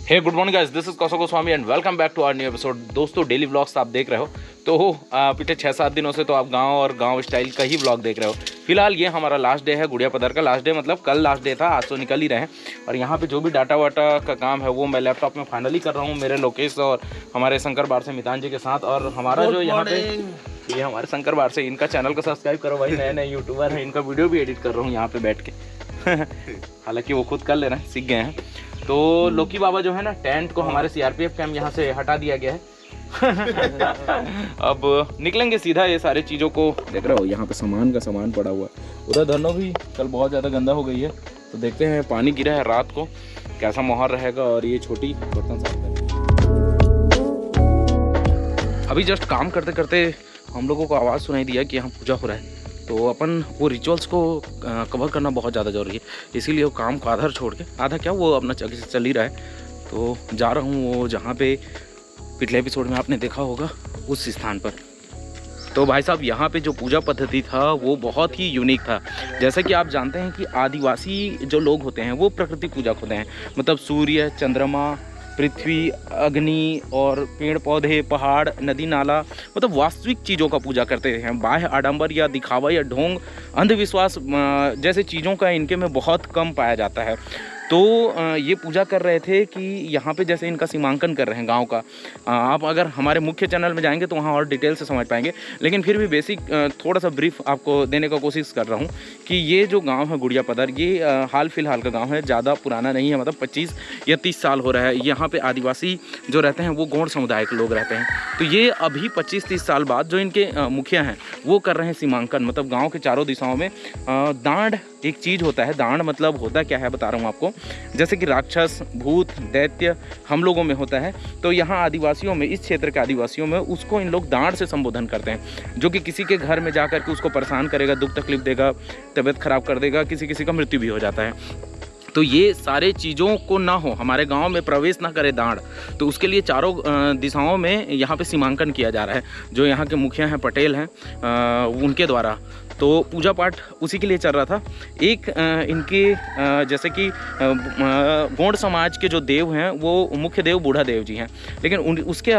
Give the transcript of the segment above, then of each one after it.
Hey good morning guys, this is Kaushal Goswami and welcome back to our new episode. दोस्तों daily vlogs आप देख रहे हो तो पिछले 6-7 दिनों से तो आप गांव और गांव स्टाइल का ही व्लॉग देख रहे हो। फिलहाल ये हमारा लास्ट डे है गुड़िया पदर का। लास्ट डे मतलब कल लास्ट डे था, आज तो निकल ही रहे हैं। और यहाँ पे जो भी डाटा वाटा का काम है वो मैं लैपटॉप में फाइनली कर रहा हूँ मेरे लोकेश और हमारे शंकर बार से मितान जी के साथ। और हमारा जो यहाँ पे ये हमारे शंकर बार से, इनका चैनल को सब्सक्राइब करो भाई, नए नए यूट्यूबर हैं, इनका वीडियो भी एडिट कर रहा हूँ यहाँ पे बैठ के। हालांकि वो खुद कर ले रहे हैं, सीख गए हैं। तो लोकी बाबा जो है ना, टेंट को हमारे सीआरपीएफ कैंप यहाँ से हटा दिया गया है। अब निकलेंगे सीधा। ये सारी चीज़ों को देख रहे हो, यहाँ पे सामान का सामान पड़ा हुआ है। उधर धरनो भी कल बहुत ज़्यादा गंदा हो गई है, तो देखते हैं पानी गिरा है रात को कैसा माहौल रहेगा। और ये छोटी बर्तन साफ करें। अभी जस्ट काम करते करते हम लोगों को आवाज़ सुनाई दिया कि यहाँ पूजा हो रहा है, तो अपन वो रिचुअल्स को कवर करना बहुत ज़्यादा ज़रूरी है। इसीलिए वो काम को आधा छोड़ के, आधा क्या वो अपना चल ही रहा है, तो जा रहा हूँ वो जहाँ पे पिछले एपिसोड में आपने देखा होगा उस स्थान पर। तो भाई साहब यहाँ पे जो पूजा पद्धति था वो बहुत ही यूनिक था। जैसे कि आप जानते हैं कि आदिवासी जो लोग होते हैं वो प्रकृति पूजक होते हैं। मतलब सूर्य, चंद्रमा, पृथ्वी, अग्नि और पेड़ पौधे, पहाड़, नदी नाला, मतलब वास्तविक चीज़ों का पूजा करते हैं। बाह्य आडंबर या दिखावा या ढोंग, अंधविश्वास जैसे चीज़ों का इनके में बहुत कम पाया जाता है। तो ये पूजा कर रहे थे कि यहाँ पे जैसे इनका सीमांकन कर रहे हैं गांव का। आप अगर हमारे मुख्य चैनल में जाएंगे तो वहाँ और डिटेल से समझ पाएंगे, लेकिन फिर भी बेसिक थोड़ा सा ब्रीफ आपको देने का कोशिश कर रहा हूँ कि ये जो गांव है गुड़िया पदर, ये हाल फिलहाल का गांव है, ज़्यादा पुराना नहीं है। मतलब 25 या 30 साल हो रहा है। यहाँ पे आदिवासी जो रहते हैं वो गौड़ समुदाय के लोग रहते हैं। तो ये अभी 25-30 साल बाद जो इनके मुखिया हैं वो कर रहे हैं सीमांकन। मतलब गाँव के चारों दिशाओं में दांड एक चीज़ होता है। दांड मतलब होता क्या है बता रहा हूँ आपको। जैसे कि राक्षस, भूत, दैत्य हम लोगों में होता है, तो यहाँ आदिवासियों में, इस क्षेत्र के आदिवासियों में उसको इन लोग दांड से संबोधन करते हैं, जो कि किसी के घर में जाकर के उसको परेशान करेगा, दुख तकलीफ देगा, तबीयत खराब कर देगा, किसी का मृत्यु भी हो जाता है। तो ये सारे चीज़ों को ना हो, हमारे गांव में प्रवेश ना करे दांड, तो उसके लिए चारों दिशाओं में यहाँ पे सीमांकन किया जा रहा है। जो यहाँ के मुखिया हैं, पटेल हैं, उनके द्वारा तो पूजा पाठ उसी के लिए चल रहा था। एक इनके जैसे कि गौड़ समाज के जो देव हैं वो मुख्य देव बूढ़ा देव जी हैं, लेकिन उनके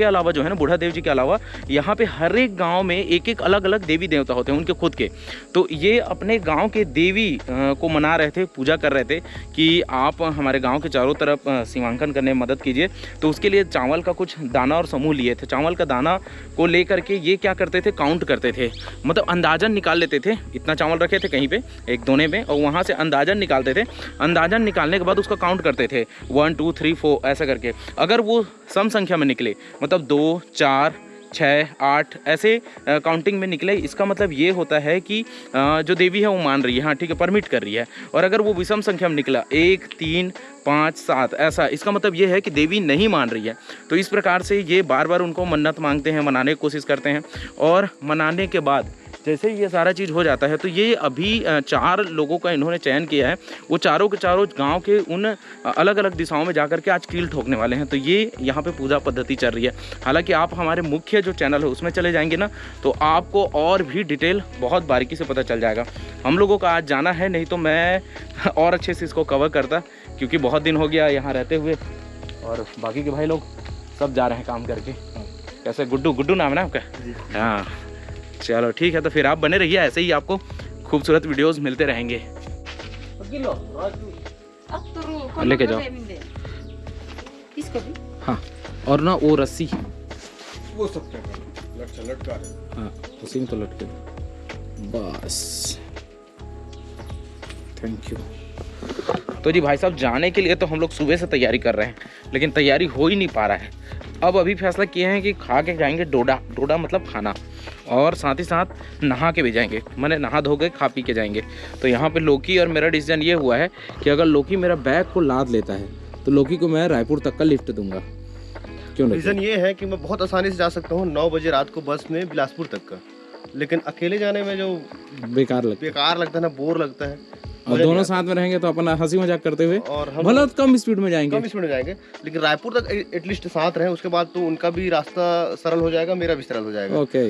अलावा जो है ना, बूढ़ा देव जी के अलावा यहाँ पे हर एक गांव में एक एक अलग अलग देवी देवता होते हैं उनके खुद के। तो ये अपने गांव के देवी को मना रहे थे, पूजा कर रहे थे कि आप हमारे गाँव के चारों तरफ सीमांकन करने में मदद कीजिए। तो उसके लिए चावल का कुछ दाना और समूह लिए थे। चावल का दाना को लेकर के ये क्या करते थे, काउंट करते थे। मतलब अंदाजन निकाल लेते थे, इतना चावल रखे थे कहीं पे एक दोने में, और वहाँ से अंदाजन निकालते थे। अंदाजन निकालने के बाद उसका काउंट करते थे 1 2 3 4 ऐसा करके। अगर वो सम संख्या में निकले, मतलब 2 4 6 8 ऐसे काउंटिंग में निकले, इसका मतलब ये होता है कि जो देवी है वो मान रही है, हाँ ठीक है, परमिट कर रही है। और अगर वो विषम संख्या में निकला 1 3 5 7 ऐसा, इसका मतलब ये है कि देवी नहीं मान रही है। तो इस प्रकार से ये बार बार उनको मन्नत मांगते हैं, मनाने की कोशिश करते हैं। और मनाने के बाद जैसे ये सारा चीज़ हो जाता है, तो ये अभी 4 लोगों का इन्होंने चयन किया है। वो चारों के चारों गांव के उन अलग अलग दिशाओं में जाकर के आज कील ठोकने वाले हैं। तो ये यहाँ पे पूजा पद्धति चल रही है। हालांकि आप हमारे मुख्य जो चैनल है उसमें चले जाएंगे ना, तो आपको और भी डिटेल बहुत बारीकी से पता चल जाएगा। हम लोगों का आज जाना है, नहीं तो मैं और अच्छे से इसको कवर करता, क्योंकि बहुत दिन हो गया यहाँ रहते हुए। और बाकी के भाई लोग सब जा रहे हैं काम करके। कैसे, गुड्डू नाम है ना आपका? हाँ चलो ठीक है, तो फिर आप बने रहिए, ऐसे ही आपको खूबसूरत वीडियोस मिलते रहेंगे। लेके जाओ। हाँ, और ना वो रस्सी वो सब क्या लटका रहे। हाँ उसी में तो लटके बस। Thank you. तो जी भाई साहब, जाने के लिए तो हम लोग सुबह से तैयारी कर रहे हैं, लेकिन तैयारी हो ही नहीं पा रहा है। अब अभी फैसला किए हैं कि खा के जाएंगे डोडा मतलब खाना, और साथ ही साथ नहा के भी जाएंगे। मैंने नहा धो के खा पी के जाएंगे। तो यहाँ पे लोकी और मेरा डिसीजन ये हुआ है कि अगर लोकी मेरा बैग को लाद लेता है तो लोकी को मैं रायपुर तक का लिफ्ट दूंगा। क्यों? रीज़न ये है कि मैं बहुत आसानी से जा सकता हूँ 9 बजे रात को बस में बिलासपुर तक का, लेकिन अकेले जाने में जो बेकार लगता है ना, बोर लगता है। और दोनों साथ में रहेंगे तो अपन हंसी मजाक करते हुए, और हम भले कम स्पीड में जाएंगे, लेकिन रायपुर तक एटलीस्ट साथ रहें। उसके बाद तो उनका भी रास्ता सरल हो जाएगा, मेरा भी सरल हो जाएगा। ओके,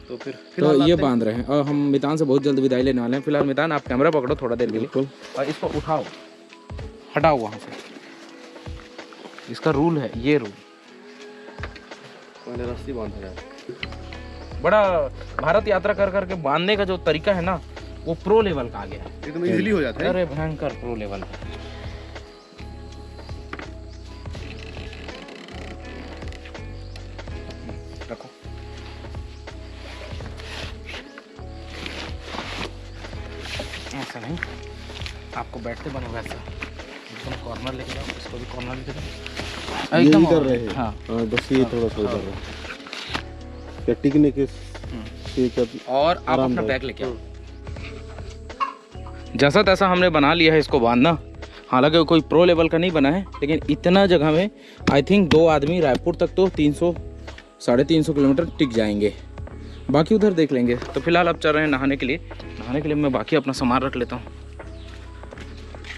तो फिर तो ये बांध रहे हैं। और हम मितान से बहुत जल्द विदाई लेने वाले हैं। फिलहाल मितान, आप कैमरा पकड़ो थोड़ा देर के लिए और इसको उठाओ, हटाओ वहाँ से। इसका रूल है, ये रूल। पहले रस्सी बांधा जाए। बड़ा भारत यात्रा कर करके बांधने का जो तरीका है ना, वो प्रो लेवल का आ गया है, एकदम इजीली हो जाता है। अरे भयंकर प्रो लेवल का। रखो। ऐसा नहीं, आपको बैठते बने वैसा एकदम कॉर्नर लेके जाओ, इसको भी कॉर्नर लेके जाओ, एकदम कर रहे हैं। हाँ हाँ, बस ये थोड़ा सा उधर है क्या टिकने के और आप अपना बैग लेके आओ। जैसा तैसा हमने बना लिया है इसको बांधना। हालांकि कोई प्रो लेवल का नहीं बना है, लेकिन इतना जगह में आई थिंक 2 आदमी रायपुर तक तो 300-350 किलोमीटर टिक जाएंगे, बाकी उधर देख लेंगे। तो फिलहाल अब चल रहे हैं नहाने के लिए। नहाने के लिए मैं बाकी अपना सामान रख लेता हूँ।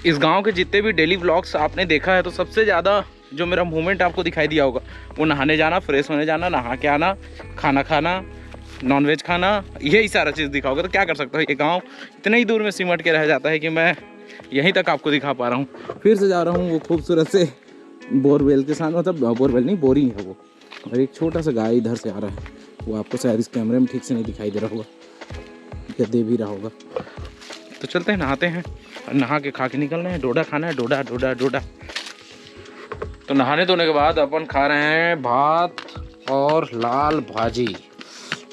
इस गांव के जितने भी डेली व्लॉग्स आपने देखा है, तो सबसे ज़्यादा जो मेरा मूवमेंट आपको दिखाई दिया होगा वो नहाने जाना, फ्रेश होने जाना, नहा के आना, खाना खाना, नॉनवेज खाना, यही सारा चीज़ दिखा होगा। तो क्या कर सकता हूँ, ये गांव इतने ही दूर में सिमट के रह जाता है कि मैं यहीं तक आपको दिखा पा रहा हूँ। फिर से जा रहा हूँ वो खूबसूरत से बोरवेल के साथ, मतलब बोरवेल नहीं, बोरिंग है वो, और एक छोटा सा गाय इधर से आ रहा है। वो आपको शायद इस कैमरे में ठीक से नहीं दिखाई दे रहा होगा या दे भी रहा होगा। तो चलते हैं, नहाते हैं और नहा के खा के निकलना है। डोडा खाना है, डोडा डोडा डोडा। तो नहाने धोने के बाद अपन खा रहे हैं भात और लाल भाजी।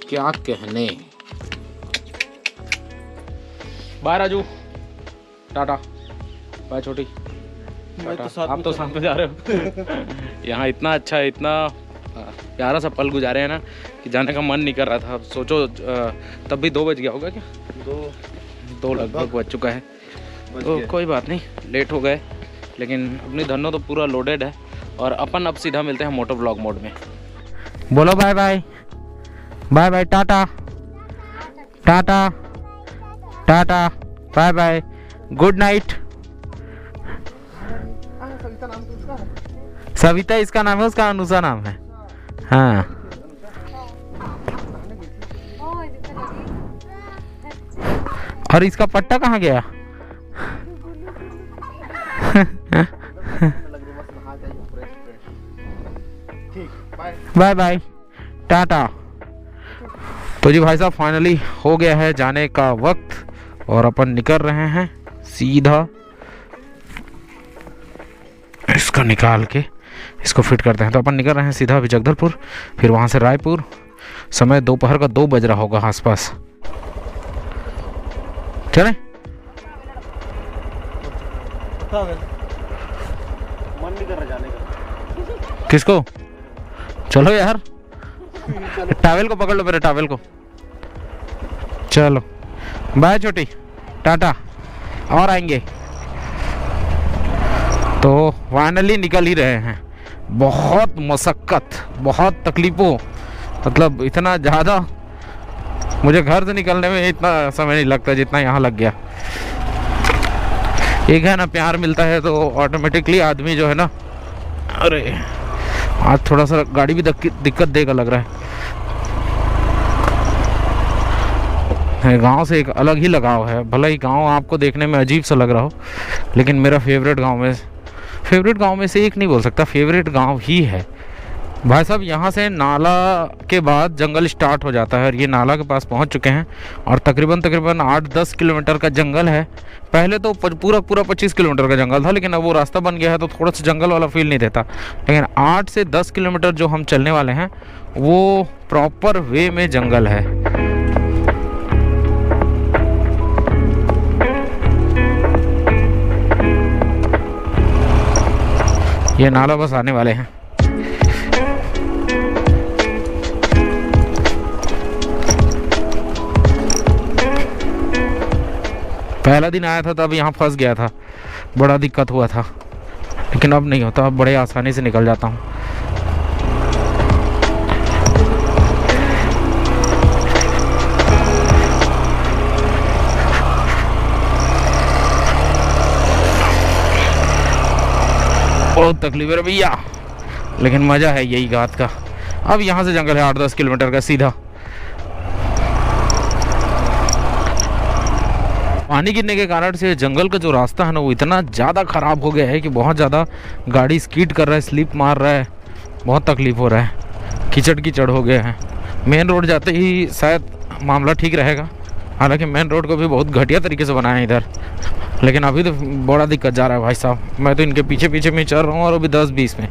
क्या कहने। बाय राजू, टाटा बाय छोटी। आप तो साथ में जा रहे हो। यहाँ इतना अच्छा है, इतना प्यारा सा पल गुजारे हैं ना कि जाने का मन नहीं कर रहा था। अब सोचो तब भी 2 बज गया होगा क्या, 2 लगभग बज चुका है। तो कोई बात नहीं, लेट हो गए, लेकिन अपनी धनो तो पूरा लोडेड है। और अपन अब सीधा मिलते हैं मोटो ब्लॉग मोड में। बोलो बाय बाय, बाय बाय, टाटा टाटा टाटा, bye bye, good night. Savita इसका नाम है, उसका अनुषा नाम है। हाँ और इसका पट्टा कहाँ गया? बाय बाय, टाटा। तो जी भाई साहब, फाइनली हो गया है जाने का वक्त और अपन निकल रहे हैं सीधा। इसको निकाल के इसको फिट करते हैं। तो अपन निकल रहे हैं सीधा अभी जगदलपुर, फिर वहाँ से रायपुर। समय दोपहर का 2 बज रहा होगा आसपास। चलें? मन नहीं कर रहा जाने का। किसको? चलो यार, टावल को पकड़ लो, मेरे टावल को। चलो बाय छोटी, टाटा, और आएंगे। तो फाइनली निकल ही रहे हैं। बहुत मशक्क़त, बहुत तकलीफ़ों, मतलब इतना ज़्यादा मुझे घर से निकलने में इतना समय नहीं लगता जितना यहाँ लग गया। एक है ना, प्यार मिलता है तो ऑटोमेटिकली आदमी जो है ना, अरे आज थोड़ा सा गाड़ी भी दिक्कत देगा लग रहा है। गांव से एक अलग ही लगाव है। भले ही गांव आपको देखने में अजीब सा लग रहा हो, लेकिन मेरा फेवरेट गांव में से एक नहीं बोल सकता, फेवरेट गांव ही है भाई साहब। यहाँ से नाला के बाद जंगल स्टार्ट हो जाता है और ये नाला के पास पहुँच चुके हैं। और तकरीबन 8-10 किलोमीटर का जंगल है। पहले तो पूरा 25 किलोमीटर का जंगल था, लेकिन अब वो रास्ता बन गया है तो थोड़ा सा जंगल वाला फील नहीं देता। लेकिन 8 से 10 किलोमीटर जो हम चलने वाले हैं वो प्रॉपर वे में जंगल है। ये नाला बस आने वाले हैं। पहला दिन आया था तब यहाँ फंस गया था, बड़ा दिक्कत हुआ था, लेकिन अब नहीं होता, अब बड़े आसानी से निकल जाता हूँ। बहुत तकलीफ है भैया, लेकिन मज़ा है यही घाट का। अब यहाँ से जंगल है 8-10 किलोमीटर का सीधा। पानी गिरने के कारण से जंगल का जो रास्ता है ना वो इतना ज़्यादा ख़राब हो गया है कि बहुत ज़्यादा गाड़ी स्कीड कर रहा है, स्लिप मार रहा है, बहुत तकलीफ़ हो रहा है, कीचड़ कीचड़ हो गया है। मेन रोड जाते ही शायद मामला ठीक रहेगा, हालांकि मेन रोड को भी बहुत घटिया तरीके से बनाया है इधर, लेकिन अभी तो बड़ा दिक्कत जा रहा है भाई साहब। मैं तो इनके पीछे पीछे में चल रहा हूँ और अभी 10-20 में।